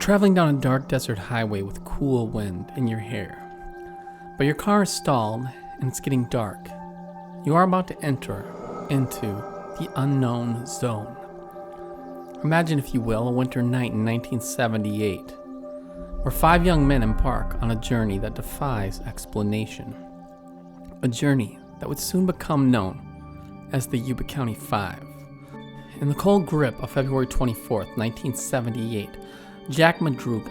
traveling down a dark desert highway with cool wind in your hair. But your car is stalled and it's getting dark. You are about to enter into the unknown zone. Imagine, if you will, a winter night in 1978, where 5 young men embark on a journey that defies explanation. A journey that would soon become known as the Yuba County Five. In the cold grip of February 24th, 1978, Jack Madruga,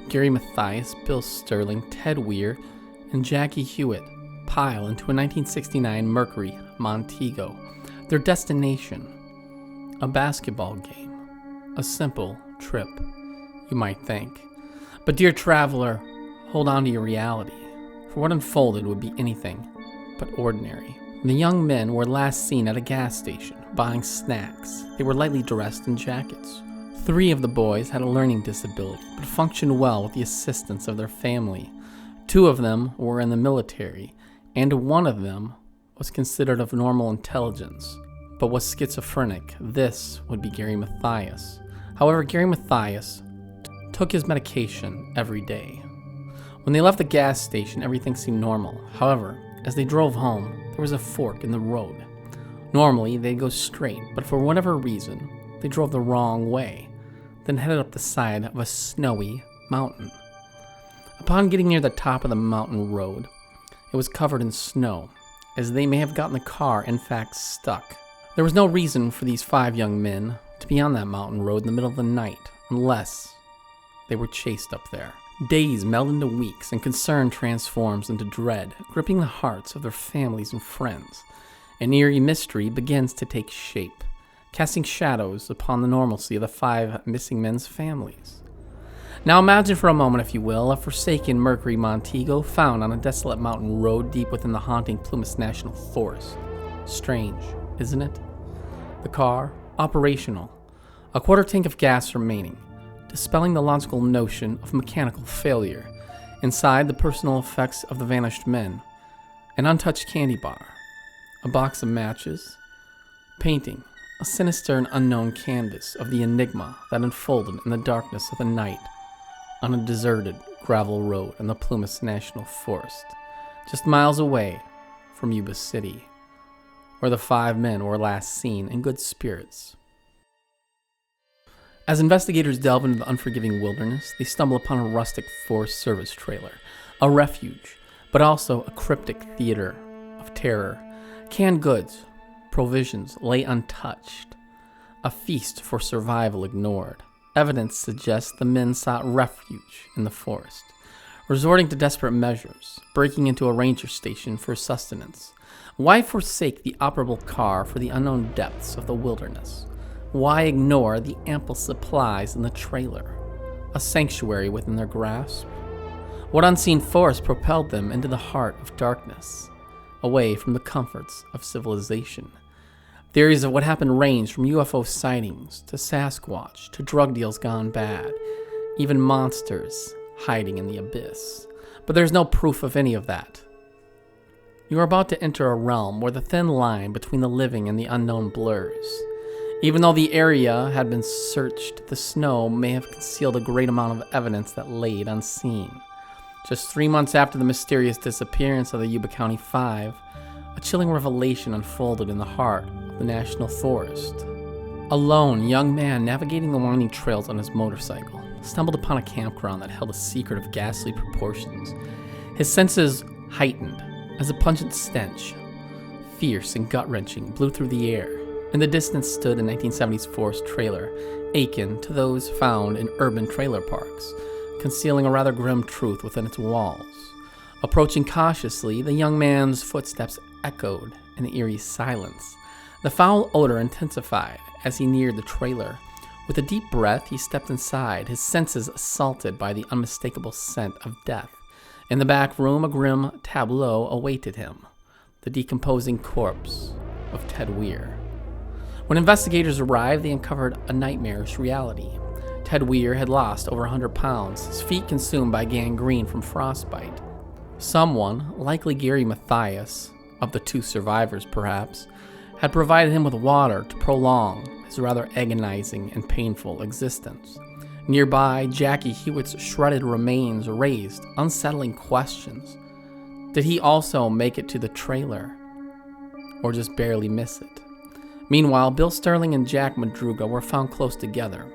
Gary Mathias, Bill Sterling, Ted Weir, and Jackie Hewitt pile into a 1969 Mercury Montego. Their destination, a basketball game. A simple trip, you might think. But dear traveler, hold on to your reality, for what unfolded would be anything but ordinary. The young men were last seen at a gas station, buying snacks. They were lightly dressed in jackets. 3 of the boys had a learning disability, but functioned well with the assistance of their family. 2 of them were in the military, and 1 of them was considered of normal intelligence, but was schizophrenic. This would be Gary Mathias. However, Gary Mathias took his medication every day. When they left the gas station, everything seemed normal. However, as they drove home, there was a fork in the road. Normally, they'd go straight, but for whatever reason, they drove the wrong way, then headed up the side of a snowy mountain. Upon getting near the top of the mountain road, it was covered in snow, as they may have gotten the car, in fact, stuck. There was no reason for these 5 young men to be on that mountain road in the middle of the night, unless they were chased up there. Days meld into weeks, and concern transforms into dread, gripping the hearts of their families and friends. An eerie mystery begins to take shape, casting shadows upon the normalcy of the 5 missing men's families. Now imagine for a moment, if you will, a forsaken Mercury Montego found on a desolate mountain road deep within the haunting Plumas National Forest. Strange, isn't it? The car, operational. A quarter tank of gas remaining, dispelling the logical notion of mechanical failure. Inside, the personal effects of the vanished men. An untouched candy bar. A box of matches. Painting. A sinister and unknown canvas of the enigma that unfolded in the darkness of the night on a deserted gravel road in the Plumas National Forest, just miles away from Yuba City, where the 5 men were last seen in good spirits. As investigators delve into the unforgiving wilderness, they stumble upon a rustic Forest Service trailer, a refuge, but also a cryptic theater of terror. Canned goods, provisions lay untouched, a feast for survival ignored. Evidence suggests the men sought refuge in the forest, resorting to desperate measures, breaking into a ranger station for sustenance. Why forsake the operable car for the unknown depths of the wilderness? Why ignore the ample supplies in the trailer, a sanctuary within their grasp? What unseen force propelled them into the heart of darkness, away from the comforts of civilization? Theories of what happened range from UFO sightings to Sasquatch to drug deals gone bad, even monsters hiding in the abyss. But there's no proof of any of that. You are about to enter a realm where the thin line between the living and the unknown blurs. Even though the area had been searched, the snow may have concealed a great amount of evidence that laid unseen. Just 3 months after the mysterious disappearance of the Yuba County Five, a chilling revelation unfolded in the heart of the National Forest. A lone young man navigating the winding trails on his motorcycle stumbled upon a campground that held a secret of ghastly proportions. His senses heightened as a pungent stench, fierce and gut-wrenching, blew through the air. In the distance stood a 1970s forest trailer, akin to those found in urban trailer parks, concealing a rather grim truth within its walls. Approaching cautiously, the young man's footsteps echoed in the eerie silence. The foul odor intensified as he neared the trailer. With a deep breath, he stepped inside, his senses assaulted by the unmistakable scent of death. In the back room, a grim tableau awaited him, the decomposing corpse of Ted Weir. When investigators arrived, they uncovered a nightmarish reality. Ted Weir had lost over 100 pounds, his feet consumed by gangrene from frostbite. Someone, likely Gary Mathias, of the 2 survivors perhaps, had provided him with water to prolong his rather agonizing and painful existence. Nearby, Jackie Hewitt's shredded remains raised unsettling questions. Did he also make it to the trailer? Or just barely miss it? Meanwhile, Bill Sterling and Jack Madruga were found close together,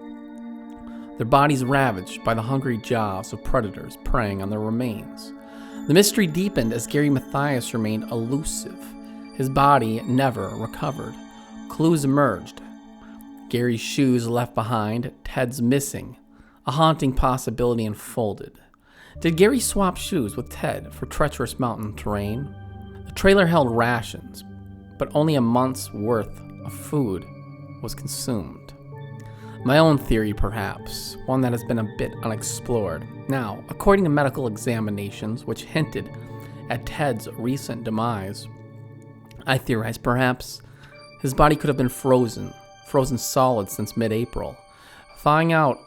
their bodies ravaged by the hungry jaws of predators preying on their remains. The mystery deepened as Gary Mathias remained elusive. His body never recovered. Clues emerged. Gary's shoes left behind, Ted's missing. A haunting possibility unfolded. Did Gary swap shoes with Ted for treacherous mountain terrain? The trailer held rations, but only a month's worth of food was consumed. My own theory, perhaps, one that has been a bit unexplored. Now, according to medical examinations, which hinted at Ted's recent demise, I theorize perhaps his body could have been frozen solid since mid-April, thawing out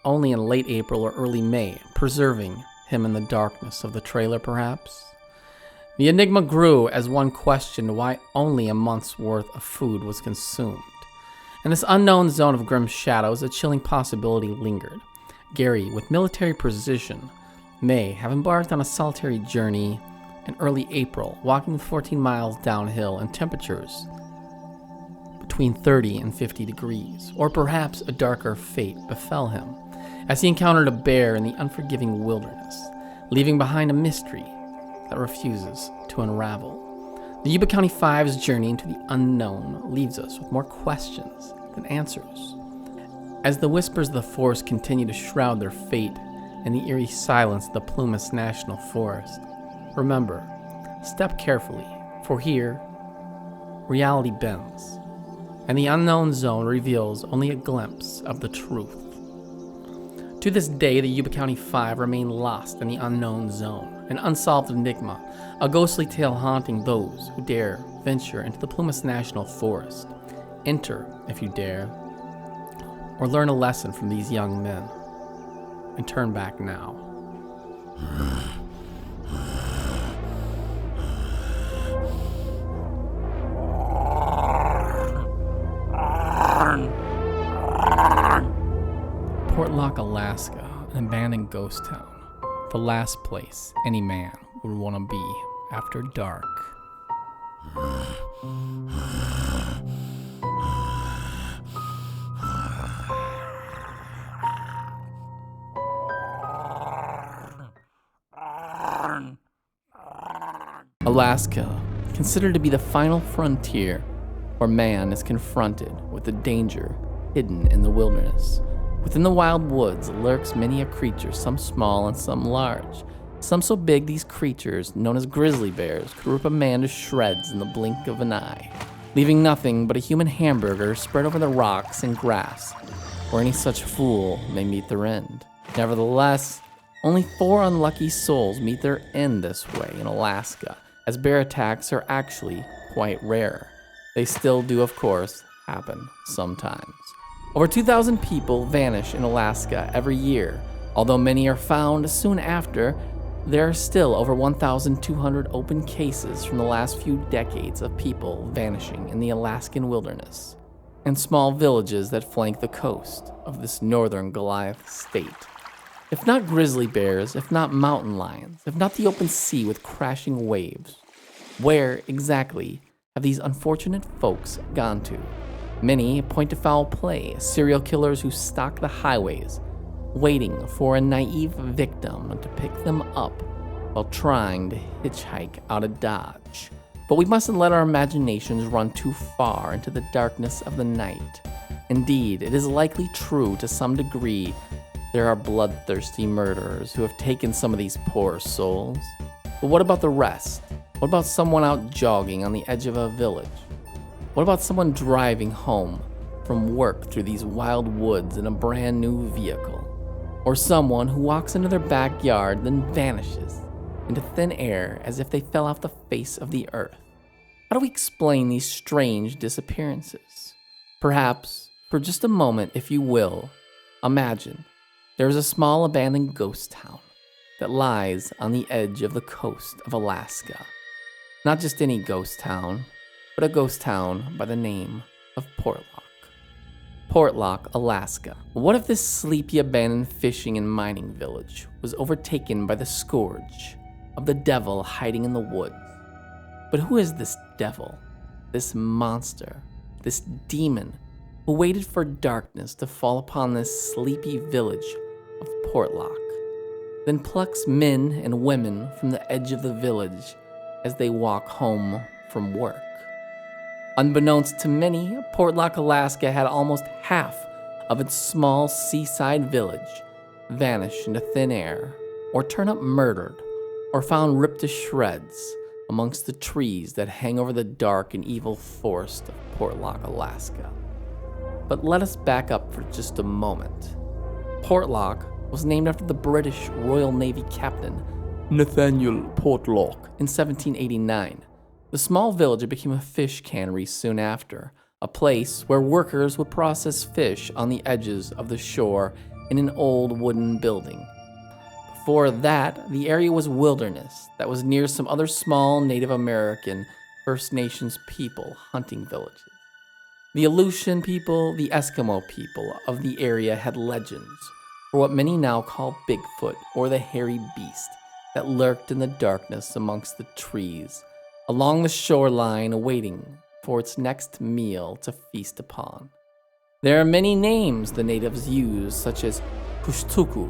only in late April or early May, preserving him in the darkness of the trailer perhaps. The enigma grew as one questioned why only a month's worth of food was consumed. In this unknown zone of grim shadows, a chilling possibility lingered. Gary, with military precision, may have embarked on a solitary journey in early April, walking 14 miles downhill in temperatures between 30 and 50 degrees. Or perhaps a darker fate befell him as he encountered a bear in the unforgiving wilderness, leaving behind a mystery that refuses to unravel. The Yuba County Five's journey into the unknown leaves us with more questions than answers. As the whispers of the forest continue to shroud their fate in the eerie silence of the Plumas National Forest, remember, step carefully, for here, reality bends, and the unknown zone reveals only a glimpse of the truth. To this day, the Yuba County Five remain lost in the unknown zone, an unsolved enigma, a ghostly tale haunting those who dare venture into the Plumas National Forest. Enter, if you dare, or learn a lesson from these young men, and turn back now. Portlock, Alaska, an abandoned ghost town. The last place any man would want to be after dark. Alaska, considered to be the final frontier where man is confronted with the danger hidden in the wilderness. Within the wild woods lurks many a creature, some small and some large. Some so big these creatures, known as grizzly bears, could rip a man to shreds in the blink of an eye, leaving nothing but a human hamburger spread over the rocks and grass, where any such fool may meet their end. Nevertheless, only 4 unlucky souls meet their end this way in Alaska, as bear attacks are actually quite rare. They still do, of course, happen sometimes. Over 2,000 people vanish in Alaska every year. Although many are found soon after, there are still over 1,200 open cases from the last few decades of people vanishing in the Alaskan wilderness and small villages that flank the coast of this northern Goliath state. If not grizzly bears, if not mountain lions, if not the open sea with crashing waves, where exactly have these unfortunate folks gone to? Many point to foul play, serial killers who stalk the highways, waiting for a naive victim to pick them up while trying to hitchhike out of Dodge. But we mustn't let our imaginations run too far into the darkness of the night. Indeed, it is likely true to some degree there are bloodthirsty murderers who have taken some of these poor souls. But what about the rest? What about someone out jogging on the edge of a village? What about someone driving home from work through these wild woods in a brand new vehicle? Or someone who walks into their backyard then vanishes into thin air as if they fell off the face of the earth? How do we explain these strange disappearances? Perhaps, for just a moment, if you will, imagine there is a small abandoned ghost town that lies on the edge of the coast of Alaska. Not just any ghost town, but a ghost town by the name of Portlock. Portlock, Alaska. What if this sleepy abandoned fishing and mining village was overtaken by the scourge of the devil hiding in the woods? But who is this devil, this monster, this demon who waited for darkness to fall upon this sleepy village of Portlock, then plucks men and women from the edge of the village as they walk home from work? Unbeknownst to many, Portlock, Alaska had almost half of its small seaside village vanish into thin air, or turn up murdered, or found ripped to shreds amongst the trees that hang over the dark and evil forest of Portlock, Alaska. But let us back up for just a moment. Portlock was named after the British Royal Navy captain Nathaniel Portlock in 1789. The small village became a fish cannery soon after, a place where workers would process fish on the edges of the shore in an old wooden building. Before that, the area was wilderness that was near some other small Native American First Nations people hunting villages. The Aleutian people, the Eskimo people of the area had legends for what many now call Bigfoot or the hairy beast that lurked in the darkness amongst the trees along the shoreline, waiting for its next meal to feast upon. There are many names the natives use, such as Kushtuku,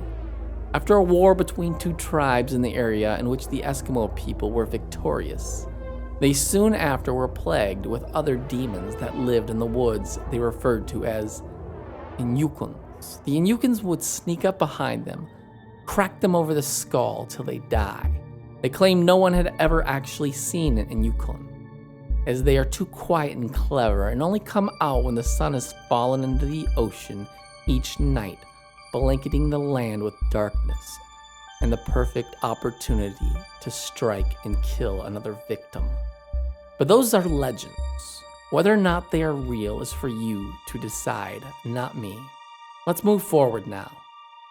after a war between two tribes in the area in which the Eskimo people were victorious. They soon after were plagued with other demons that lived in the woods they referred to as Inukuns. The Inukuns would sneak up behind them, crack them over the skull till they die. They claim no one had ever actually seen an Inukun, as they are too quiet and clever and only come out when the sun has fallen into the ocean each night, blanketing the land with darkness and the perfect opportunity to strike and kill another victim. But those are legends. Whether or not they are real is for you to decide, not me. Let's move forward now.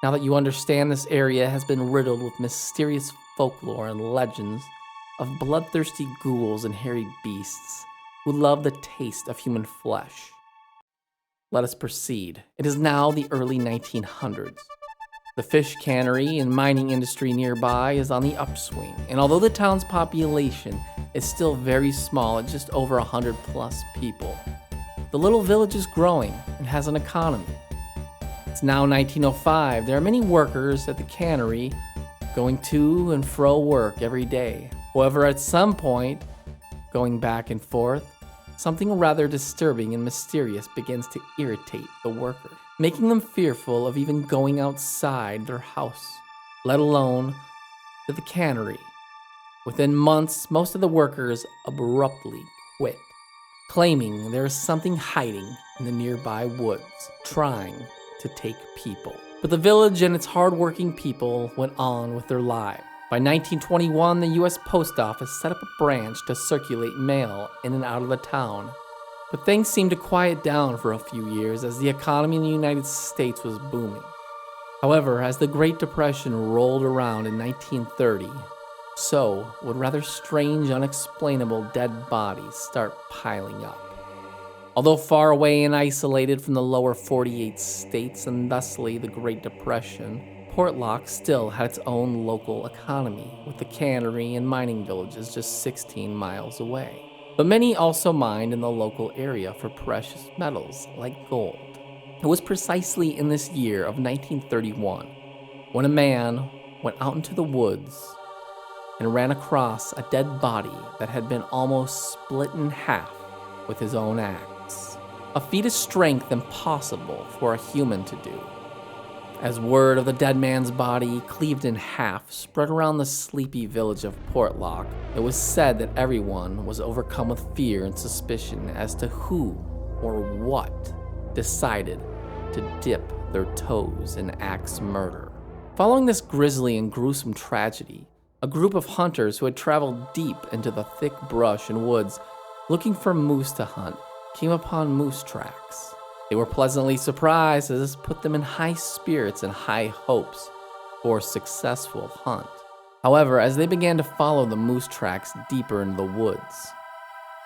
Now that you understand this area has been riddled with mysterious folklore and legends of bloodthirsty ghouls and hairy beasts who love the taste of human flesh, let us proceed. It is now the early 1900s. The fish cannery and mining industry nearby is on the upswing, and although the town's population is still very small at just over 100 plus people, the little village is growing and has an economy. It's now 1905. There are many workers at the cannery going to and fro work every day. However, at some point, going back and forth, something rather disturbing and mysterious begins to irritate the workers, making them fearful of even going outside their house, let alone to the cannery. Within months, most of the workers abruptly quit, claiming there is something hiding in the nearby woods, trying to take people. But the village and its hardworking people went on with their lives. By 1921, the U.S. Post Office set up a branch to circulate mail in and out of the town. But things seemed to quiet down for a few years as the economy in the United States was booming. However, as the Great Depression rolled around in 1930, so would rather strange, unexplainable dead bodies start piling up. Although far away and isolated from the lower 48 states and thusly the Great Depression, Portlock still had its own local economy, with the cannery and mining villages just 16 miles away. But many also mined in the local area for precious metals like gold. It was precisely in this year of 1931 when a man went out into the woods and ran across a dead body that had been almost split in half with his own axe. A feat of strength impossible for a human to do. As word of the dead man's body, cleaved in half, spread around the sleepy village of Portlock, it was said that everyone was overcome with fear and suspicion as to who or what decided to dip their toes in axe murder. Following this grisly and gruesome tragedy, a group of hunters who had traveled deep into the thick brush and woods looking for moose to hunt came upon moose tracks. They were pleasantly surprised as this put them in high spirits and high hopes for a successful hunt. However, as they began to follow the moose tracks deeper into the woods,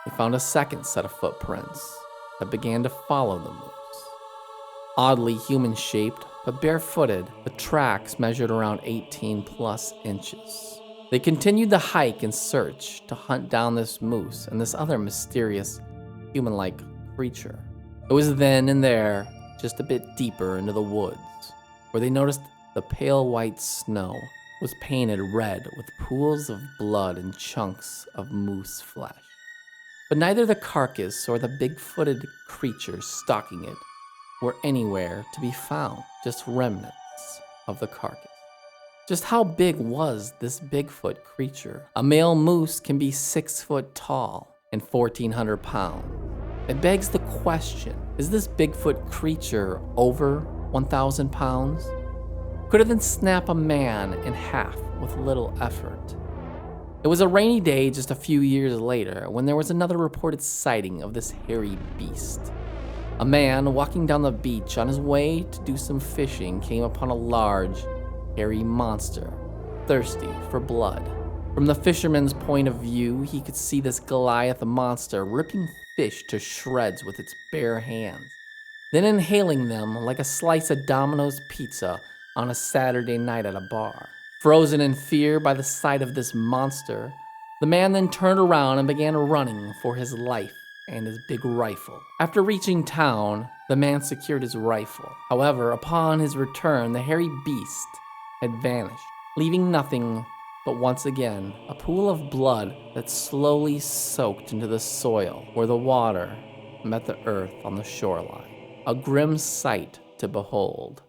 they found a second set of footprints that began to follow the moose. Oddly human-shaped, but barefooted, the tracks measured around 18 plus inches. They continued the hike and search to hunt down this moose and this other mysterious, human-like creature. It was then and there, just a bit deeper into the woods, where they noticed the pale white snow was painted red with pools of blood and chunks of moose flesh. But neither the carcass or the big-footed creature stalking it were anywhere to be found, just remnants of the carcass. Just how big was this Bigfoot creature? A male moose can be 6 foot tall and 1,400 pounds. It begs the question, is this Bigfoot creature over 1,000 pounds? Could it then snap a man in half with little effort? It was a rainy day just a few years later when there was another reported sighting of this hairy beast. A man walking down the beach on his way to do some fishing came upon a large, hairy monster, thirsty for blood. From the fisherman's point of view, he could see this Goliath monster ripping fish to shreds with its bare hands, then inhaling them like a slice of Domino's pizza on a Saturday night at a bar. Frozen in fear by the sight of this monster, the man then turned around and began running for his life and his big rifle. After reaching town, the man secured his rifle. However, upon his return, the hairy beast had vanished, leaving nothing but once again a pool of blood that slowly soaked into the soil where the water met the earth on the shoreline. A grim sight to behold.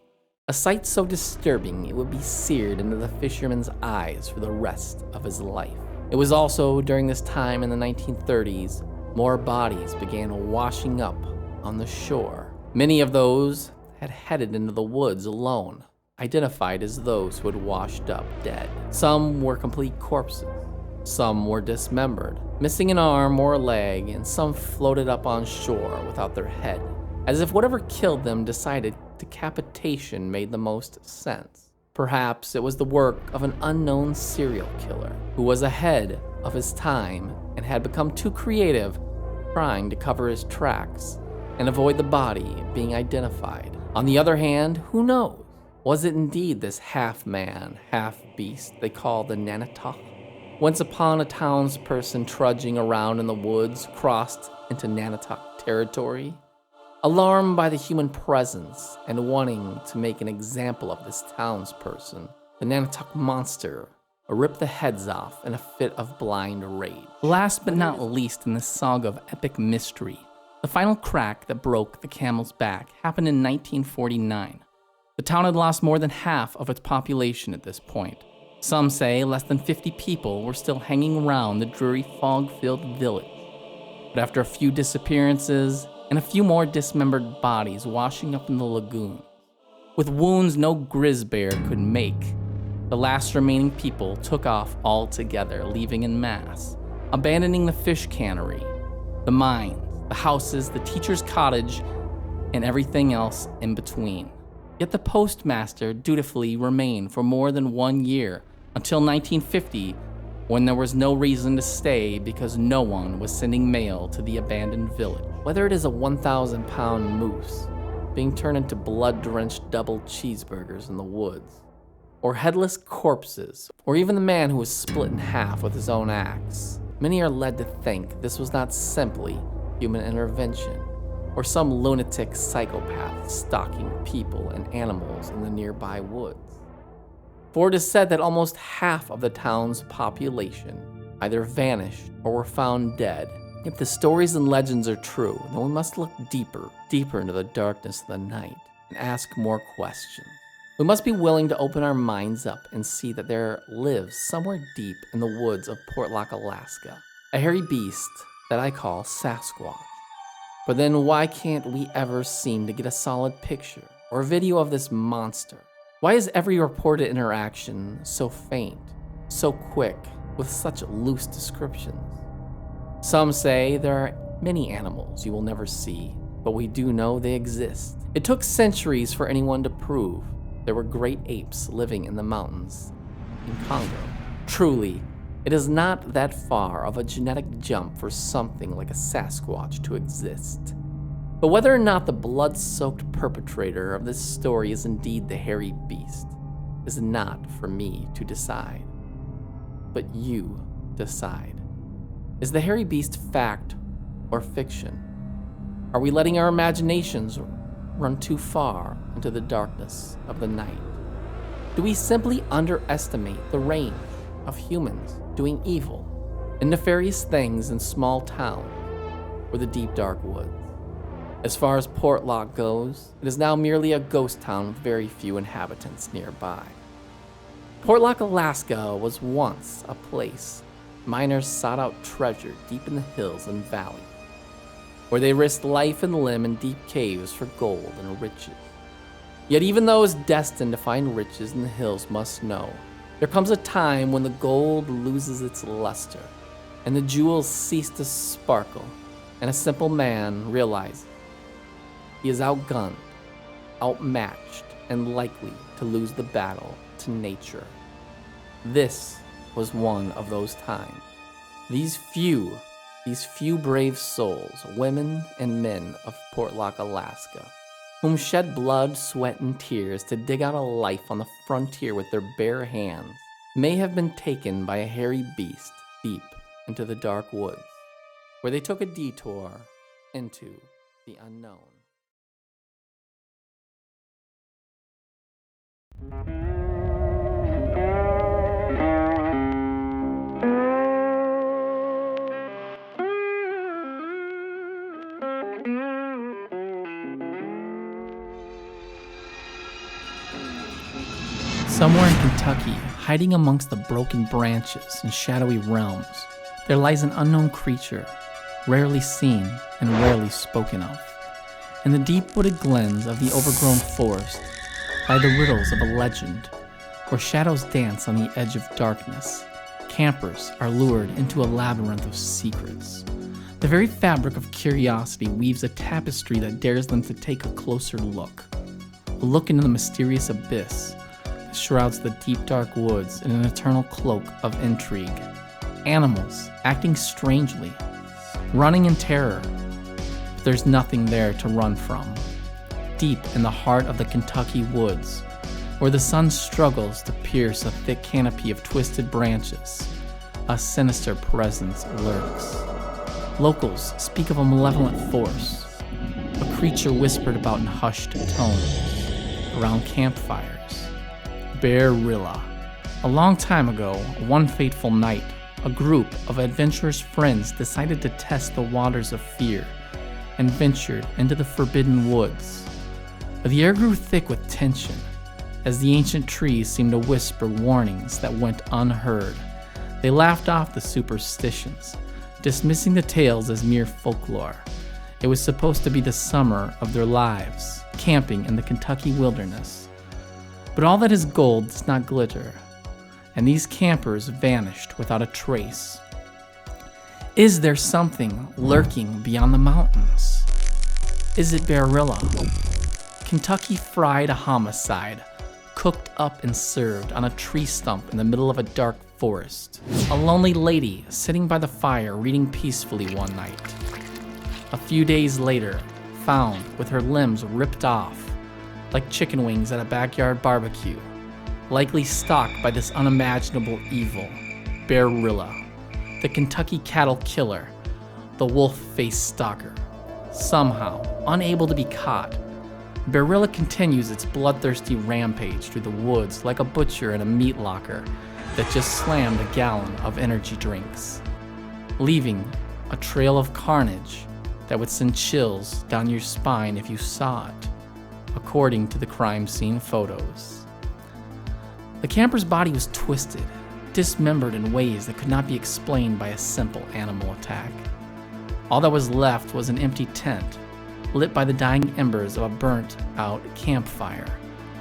A sight so disturbing it would be seared into the fisherman's eyes for the rest of his life. It was also during this time in the 1930s, more bodies began washing up on the shore. Many of those had headed into the woods alone, identified as those who had washed up dead. Some were complete corpses, some were dismembered, missing an arm or a leg, and some floated up on shore without their head, as if whatever killed them decided decapitation made the most sense. Perhaps it was the work of an unknown serial killer who was ahead of his time and had become too creative, trying to cover his tracks and avoid the body being identified. On the other hand, who knows? Was it indeed this half-man, half-beast they call the Nanatuck? Once upon a townsperson trudging around in the woods crossed into Nanatuck territory. Alarmed by the human presence and wanting to make an example of this townsperson, the Nanatuck monster ripped the heads off in a fit of blind rage. Last but not least in this saga of epic mystery, the final crack that broke the camel's back happened in 1949. The town had lost more than half of its population at this point. Some say less than 50 people were still hanging around the dreary fog-filled village. But after a few disappearances and a few more dismembered bodies washing up in the lagoon, with wounds no grizzly bear could make, the last remaining people took off altogether, leaving en masse, abandoning the fish cannery, the mines, the houses, the teacher's cottage, and everything else in between. Yet the postmaster dutifully remained for more than 1 year, until 1950, when there was no reason to stay because no one was sending mail to the abandoned village. Whether it is a 1,000-pound moose being turned into blood-drenched double cheeseburgers in the woods, or headless corpses, or even the man who was split in half with his own axe, many are led to think this was not simply human intervention, or some lunatic psychopath stalking people and animals in the nearby woods. For it is said that almost half of the town's population either vanished or were found dead. If the stories and legends are true, then we must look deeper into the darkness of the night and ask more questions. We must be willing to open our minds up and see that there lives somewhere deep in the woods of Portlock, Alaska, a hairy beast that I call Sasquatch. But then why can't we ever seem to get a solid picture or video of this monster? Why is every reported interaction so faint, so quick, with such loose descriptions? Some say there are many animals you will never see, but we do know they exist. It took centuries for anyone to prove there were great apes living in the mountains in Congo. Truly, it is not that far of a genetic jump for something like a Sasquatch to exist. But whether or not the blood-soaked perpetrator of this story is indeed the hairy beast is not for me to decide. But you decide. Is the hairy beast fact or fiction? Are we letting our imaginations run too far into the darkness of the night? Do we simply underestimate the range of humans doing evil and nefarious things in small towns or the deep dark woods? As far as Portlock goes, it is now merely a ghost town with very few inhabitants nearby. Portlock, Alaska was once a place miners sought out treasure deep in the hills and valleys, where they risked life and limb in deep caves for gold and riches. Yet even those destined to find riches in the hills must know, there comes a time when the gold loses its luster, and the jewels cease to sparkle, and a simple man realizes he is outgunned, outmatched, and likely to lose the battle to nature. This was one of those times. These few brave souls, women and men of Portlock, Alaska, whom shed blood, sweat, and tears to dig out a life on the frontier with their bare hands, may have been taken by a hairy beast deep into the dark woods, where they took a detour into the unknown. Somewhere in Kentucky, hiding amongst the broken branches and shadowy realms, there lies an unknown creature, rarely seen and rarely spoken of. In the deep wooded glens of the overgrown forest lie the riddles of a legend, where shadows dance on the edge of darkness. Campers are lured into a labyrinth of secrets. The very fabric of curiosity weaves a tapestry that dares them to take a closer look. A look into the mysterious abyss that shrouds the deep dark woods in an eternal cloak of intrigue. Animals acting strangely, running in terror, but there's nothing there to run from. Deep in the heart of the Kentucky woods, where the sun struggles to pierce a thick canopy of twisted branches, a sinister presence lurks. Locals speak of a malevolent force, a creature whispered about in hushed tones around campfires. Bearilla. A long time ago, one fateful night, a group of adventurous friends decided to test the waters of fear and ventured into the forbidden woods. But the air grew thick with tension as the ancient trees seemed to whisper warnings that went unheard. They laughed off the superstitions, dismissing the tales as mere folklore. It was supposed to be the summer of their lives, camping in the Kentucky wilderness. But all that is gold does not glitter, and these campers vanished without a trace. Is there something lurking beyond the mountains? Is it Bearilla? Kentucky Fried Homicide, cooked up and served on a tree stump in the middle of a dark forest. A lonely lady sitting by the fire reading peacefully one night. A few days later, found with her limbs ripped off, like chicken wings at a backyard barbecue, likely stalked by this unimaginable evil, Bearilla, the Kentucky cattle killer, the wolf-faced stalker. Somehow, unable to be caught, Bearilla continues its bloodthirsty rampage through the woods like a butcher in a meat locker that just slammed a gallon of energy drinks, leaving a trail of carnage that would send chills down your spine if you saw it, according to the crime scene photos. The camper's body was twisted, dismembered in ways that could not be explained by a simple animal attack. All that was left was an empty tent, lit by the dying embers of a burnt-out campfire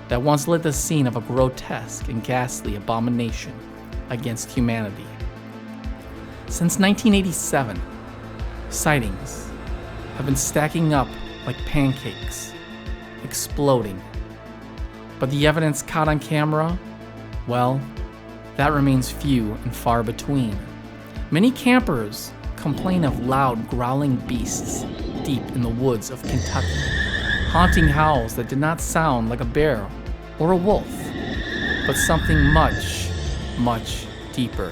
that once lit the scene of a grotesque and ghastly abomination against humanity. Since 1987, sightings have been stacking up like pancakes, exploding. But the evidence caught on camera, well, that remains few and far between. Many campers complain of loud, growling beasts deep in the woods of Kentucky, haunting howls that did not sound like a bear or a wolf, but something much, much deeper.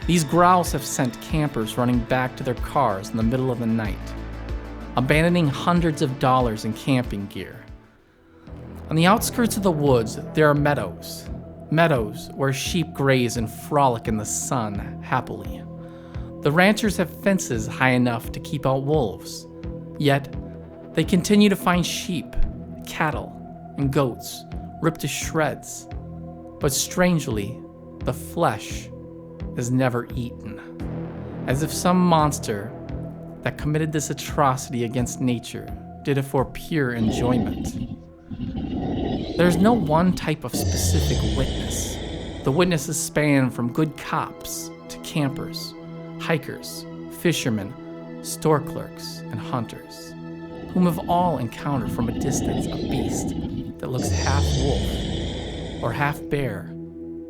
These growls have sent campers running back to their cars in the middle of the night, abandoning hundreds of dollars in camping gear. On the outskirts of the woods, there are meadows where sheep graze and frolic in the sun happily. The ranchers have fences high enough to keep out wolves, yet they continue to find sheep, cattle, and goats ripped to shreds. But strangely, the flesh is never eaten, as if some monster that committed this atrocity against nature did it for pure enjoyment. There's no one type of specific witness. The witnesses span from good cops to campers, hikers, fishermen, store clerks, and hunters, whom have all encountered from a distance a beast that looks half wolf, or half bear,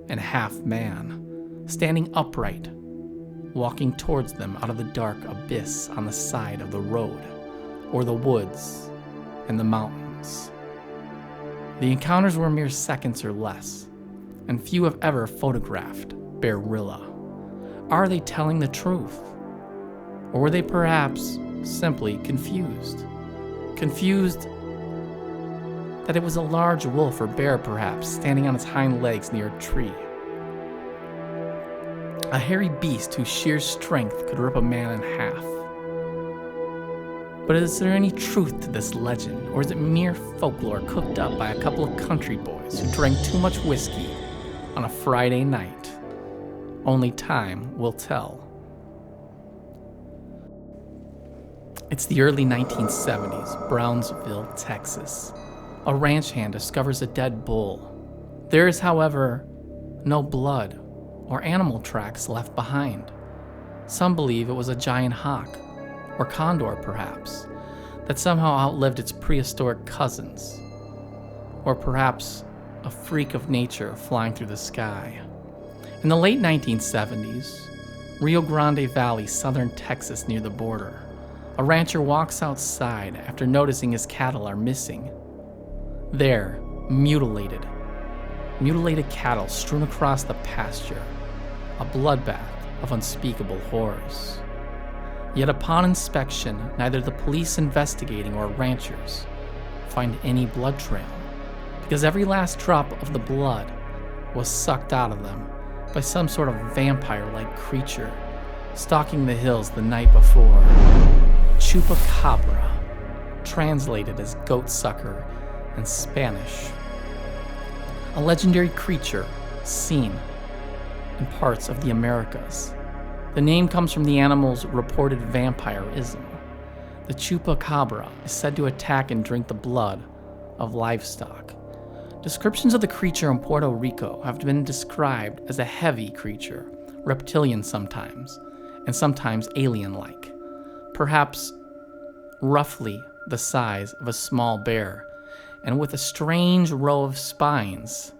and half man, standing upright, walking towards them out of the dark abyss on the side of the road, or the woods and the mountains. The encounters were mere seconds or less, and few have ever photographed Bearilla. Are they telling the truth? Or were they perhaps simply confused? Confused that it was a large wolf or bear perhaps standing on its hind legs near a tree. A hairy beast whose sheer strength could rip a man in half. But is there any truth to this legend, or is it mere folklore cooked up by a couple of country boys who drank too much whiskey on a Friday night? Only time will tell. It's the early 1970s, Brownsville, Texas. A ranch hand discovers a dead bull. There is, however, no blood or animal tracks left behind. Some believe it was a giant hawk, or condor perhaps, that somehow outlived its prehistoric cousins, or perhaps a freak of nature flying through the sky. In the late 1970s, Rio Grande Valley, southern Texas near the border, a rancher walks outside after noticing his cattle are missing. There, mutilated cattle strewn across the pasture, a bloodbath of unspeakable horrors. Yet upon inspection, neither the police investigating or ranchers find any blood trail, because every last drop of the blood was sucked out of them by some sort of vampire-like creature stalking the hills the night before. Chupacabra, translated as goat sucker in Spanish. A legendary creature seen in parts of the Americas. The name comes from the animal's reported vampirism. The Chupacabra is said to attack and drink the blood of livestock. Descriptions of the creature in Puerto Rico have been described as a heavy creature, reptilian sometimes, and sometimes alien-like, perhaps roughly the size of a small bear, and with a strange row of spines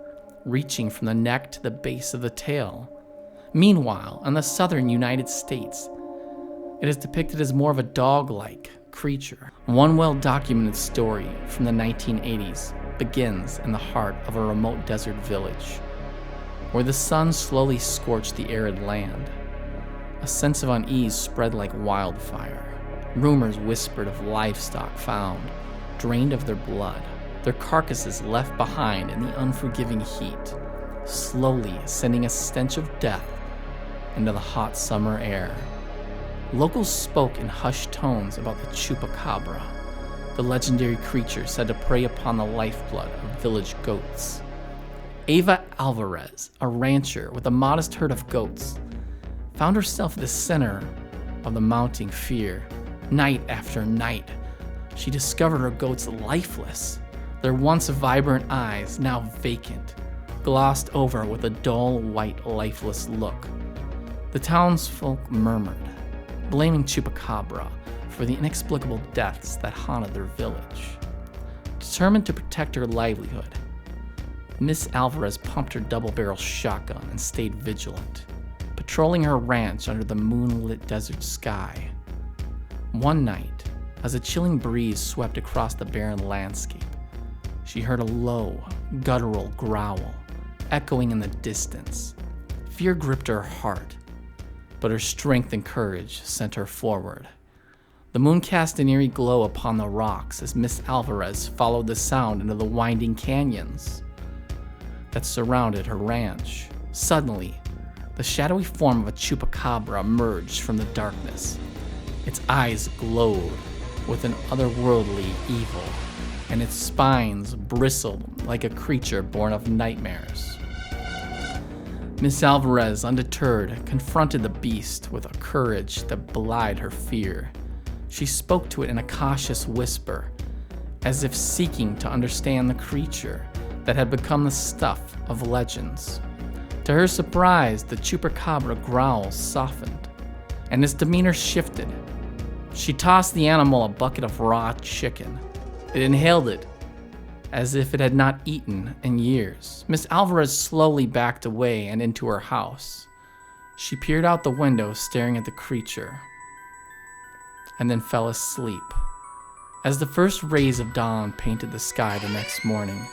reaching from the neck to the base of the tail. Meanwhile, in the southern United States, it is depicted as more of a dog-like creature. One well-documented story from the 1980s begins in the heart of a remote desert village, where the sun slowly scorched the arid land. A sense of unease spread like wildfire. Rumors whispered of livestock found, drained of their blood, their carcasses left behind in the unforgiving heat, slowly sending a stench of death into the hot summer air. Locals spoke in hushed tones about the Chupacabra, the legendary creature said to prey upon the lifeblood of village goats. Ava Alvarez, a rancher with a modest herd of goats, found herself at the center of the mounting fear. Night after night, she discovered her goats lifeless, their once vibrant eyes now vacant, glossed over with a dull, white, lifeless look. The townsfolk murmured, blaming Chupacabra for the inexplicable deaths that haunted their village. Determined to protect her livelihood, Miss Alvarez pumped her double-barrel shotgun and stayed vigilant. But patrolling her ranch under the moonlit desert sky. One night, as a chilling breeze swept across the barren landscape, she heard a low, guttural growl echoing in the distance. Fear gripped her heart, but her strength and courage sent her forward. The moon cast an eerie glow upon the rocks as Miss Alvarez followed the sound into the winding canyons that surrounded her ranch. Suddenly, the shadowy form of a chupacabra emerged from the darkness. Its eyes glowed with an otherworldly evil, and its spines bristled like a creature born of nightmares. Miss Alvarez, undeterred, confronted the beast with a courage that belied her fear. She spoke to it in a cautious whisper, as if seeking to understand the creature that had become the stuff of legends. To her surprise, the chupacabra growl softened, and its demeanor shifted. She tossed the animal a bucket of raw chicken. It inhaled it, as if it had not eaten in years. Miss Alvarez slowly backed away and into her house. She peered out the window, staring at the creature, and then fell asleep. As the first rays of dawn painted the sky the next morning,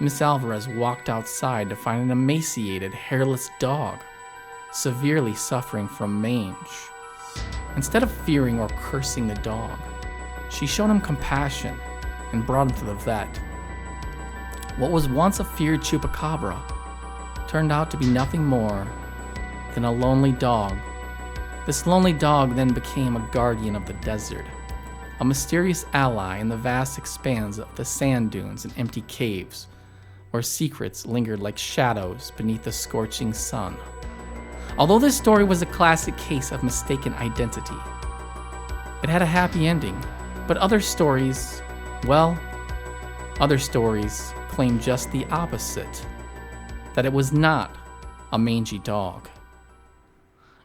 Miss Alvarez walked outside to find an emaciated, hairless dog, severely suffering from mange. Instead of fearing or cursing the dog, she showed him compassion and brought him to the vet. What was once a feared chupacabra turned out to be nothing more than a lonely dog. This lonely dog then became a guardian of the desert, a mysterious ally in the vast expanse of the sand dunes and empty caves, where secrets lingered like shadows beneath the scorching sun. Although this story was a classic case of mistaken identity, it had a happy ending, but other stories claim just the opposite, that it was not a mangy dog.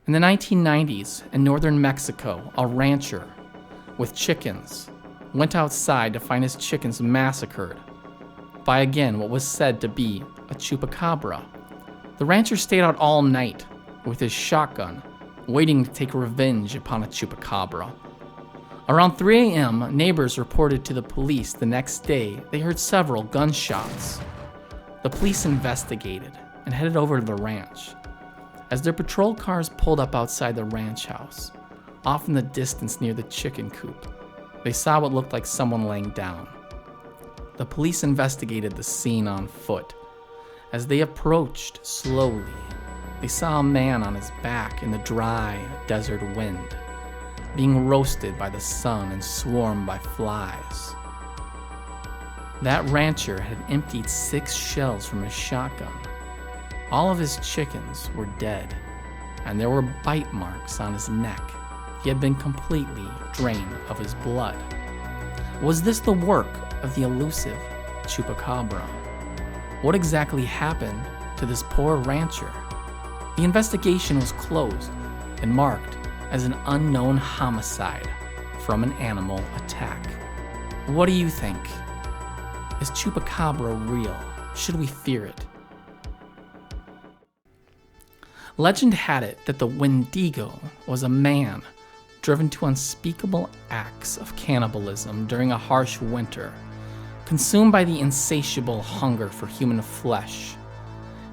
In the 1990s, in northern Mexico, a rancher with chickens went outside to find his chickens massacred by again what was said to be a chupacabra. The rancher stayed out all night with his shotgun, waiting to take revenge upon a chupacabra. Around 3 a.m., neighbors reported to the police the next day they heard several gunshots. The police investigated and headed over to the ranch. As their patrol cars pulled up outside the ranch house, off in the distance near the chicken coop, they saw what looked like someone laying down. The police investigated the scene on foot. As they approached slowly, they saw a man on his back in the dry desert wind, being roasted by the sun and swarmed by flies. That rancher had emptied 6 shells from his shotgun. All of his chickens were dead, and there were bite marks on his neck. He had been completely drained of his blood. Was this the work of the elusive chupacabra? What exactly happened to this poor rancher? The investigation was closed and marked as an unknown homicide from an animal attack. What do you think? Is chupacabra real? Should we fear it? Legend had it that the Wendigo was a man driven to unspeakable acts of cannibalism during a harsh winter. Consumed by the insatiable hunger for human flesh,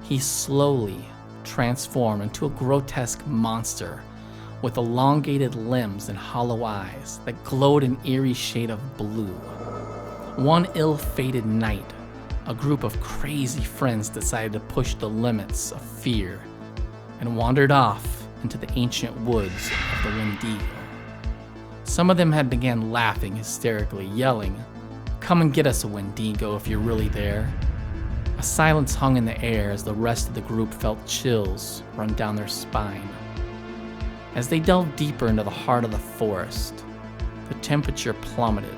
he slowly transformed into a grotesque monster with elongated limbs and hollow eyes that glowed an eerie shade of blue. One ill-fated night, a group of crazy friends decided to push the limits of fear and wandered off into the ancient woods of the Wendigo. Some of them had began laughing hysterically, yelling, "Come and get us, a Wendigo, if you're really there." A silence hung in the air as the rest of the group felt chills run down their spine. As they delved deeper into the heart of the forest, the temperature plummeted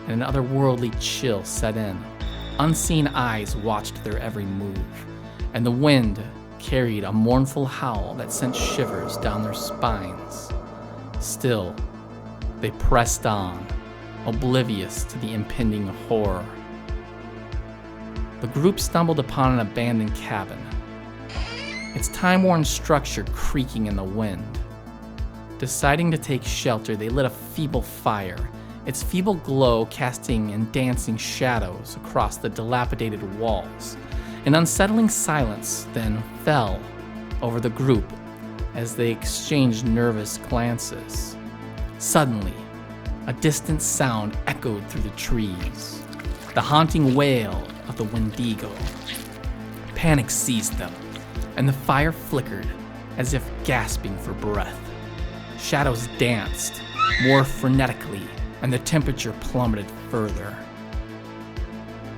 and an otherworldly chill set in. Unseen eyes watched their every move, and the wind carried a mournful howl that sent shivers down their spines. Still, they pressed on, oblivious to the impending horror. The group stumbled upon an abandoned cabin. its time-worn structure creaking in the wind. Deciding to take shelter, they lit a feeble fire, its feeble glow casting and dancing shadows across the dilapidated walls. An unsettling silence then fell over the group as they exchanged nervous glances. Suddenly, a distant sound echoed through the trees, the haunting wail of the Wendigo. Panic seized them, and the fire flickered as if gasping for breath. Shadows danced more frenetically, and the temperature plummeted further.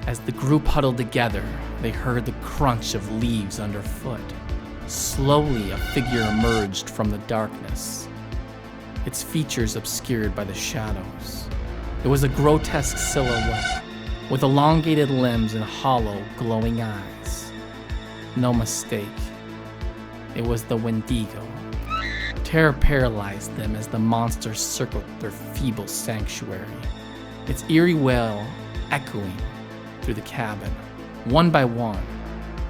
As the group huddled together, they heard the crunch of leaves underfoot. Slowly, a figure emerged from the darkness, its features obscured by the shadows. It was a grotesque silhouette, with elongated limbs and hollow, glowing eyes. No mistake, it was the Wendigo. Terror paralyzed them as the monster circled their feeble sanctuary, its eerie wail echoing through the cabin. One by one,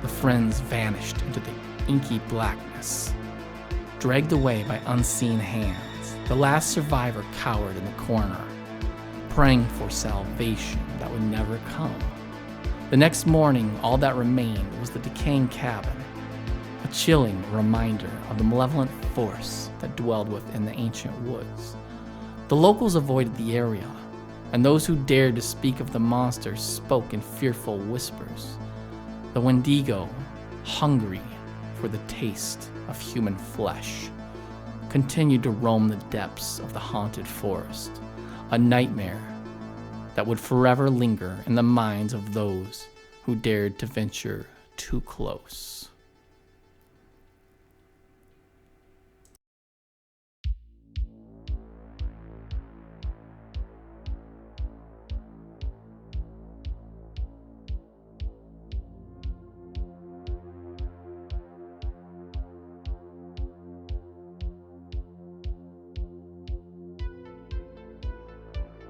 the friends vanished into the inky blackness, dragged away by unseen hands. The last survivor cowered in the corner, praying for salvation that would never come. The next morning, all that remained was the decaying cabin, a chilling reminder of the malevolent force that dwelled within the ancient woods. The locals avoided the area, and those who dared to speak of the monster spoke in fearful whispers. The Wendigo, hungry for the taste of human flesh, continued to roam the depths of the haunted forest, a nightmare that would forever linger in the minds of those who dared to venture too close.